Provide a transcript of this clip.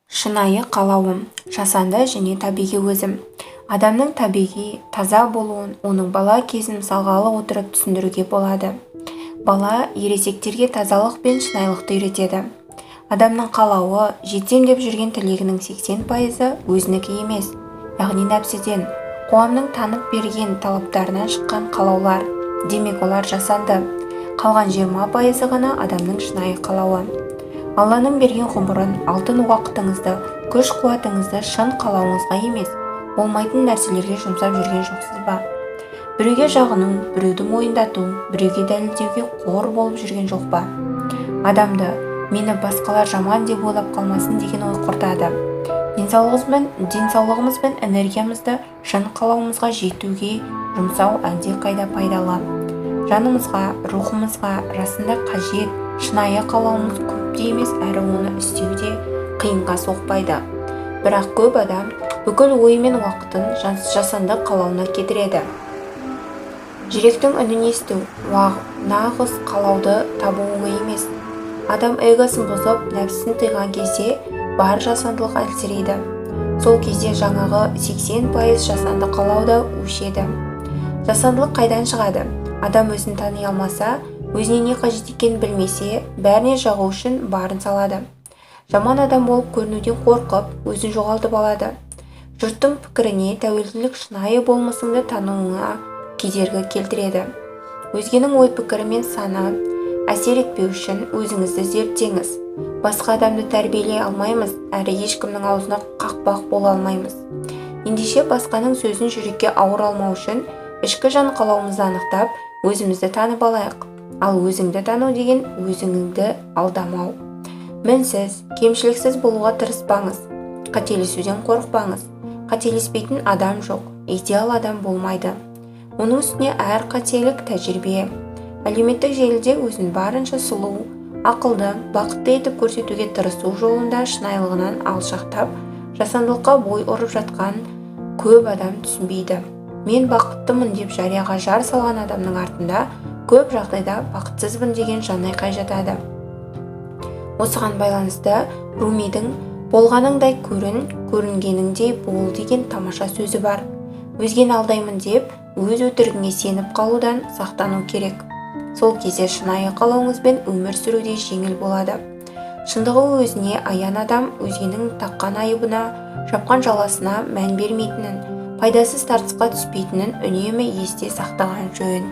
Шынайы қалауым, жасанды және табиғи өзім. Адамның табиғи, таза болуын оның бала кезін мысалға ала отырып түсіндіруге болады. Бала ересектерге тазалық пен шынайылықты үйретеді. Адамның қалауы, жетсем деп жүрген тілегінің 80%-ы өзінікі емес, яғни нәпсіден, қоғамның танып берген талаптарынан шыққан қалаулар. Демек олар жасанды. Қалған 20%-ы ғана адамның шынайы қалауы. Алланың берген ғұмырын, алтын уақытыңызды, күш-қуатыңызды шын қалауыңызға емес, болмайтын нәрселерге жұмсап жүрген жоқсыз ба? Біреуге жағыну, біреуді мойындату, біреуге дәлелдеуге қор болып жүрген жоқ па? Адамды, мені басқалар жаман деп ойлап қалмасын деген ой құртады. Денсаулығымыз бен энергиямызды шын қалауымызға жетуге жұмсау әлде қайда пайдалы. Жанымызға, рухымызға расында қажет, шынайы қалауымыз көпте емес, әрі оны істеуде қиынға соқпайды. Бірақ көп адам бүкіл ойы мен уақытын жасанды қалауына кетіреді. Жүректің үнін есту, нағыз қалауды табу оңай емес. Адам эгосын бұзып, нәпсісін тыйған кезде бар жасандылық әлсірейді. Сол кезде жаңағы 80% жасанды қалауда өшеді. Жасандылық қайдан шығады? Адам өзін тани алмаса, өзіне не қажет екенін білмесе, бәріне жағу үшін барын салады. Жаман адам болып көрінуден қорқып, өзін жоғалтып алады. Жұрттың пікіріне тәуелділік шынайы болмысыңды тануыңа кедергі келтіреді. Өзгенің ой пікірі мен саны әсер етпеу үшін өзіңізді зерттеңіз. Басқа адамды тәрбиелей алмаймыз, әрі ешкімнің аузына қақпақ бола алмаймыз. Ендеше басқаның сөзін жүрекке ауыр алмау үшін ішкі жан қалауымызды анықтап, өзімізді танып алайық. Ал өзіңді тану деген өзіңді алдамау. Мінсіз, кемшіліксіз болуға тырыспаңыз. Қателесуден қорықпаңыз. Қателеспейтін адам жоқ, идеал адам болмайды. Оның үстіне әр қателік тәжірибе. Әлеуметтік желіде өзін барынша сұлу, ақылды, бақытты етіп көрсетуге тырысу жолында шынайылығынан алшақтап, жасандылыққа бой ұрып жатқан көп адам түсінбейді. Мен бақыттымын деп жарияға жар салған адамның артында көп жағдайда бақытсызбын деген жанайқай жатады. Осыған байланысты Румидің болғаныңдай көрін, көрінгеніңдей бол деген тамаша сөзі бар. Өзгені алдаймын деп, өз өтірігіңе сеніп қалудан сақтану керек. Сол кезде шынайы қалауыңызбен өмір сүруде жеңіл болады. Шындығы өзіне аян адам өзгенің таққан айыбына, жапқан жаласына мән бермейтінін, пайдасыз тартысқа түспейтінін үнемі есте сақтаған жөн.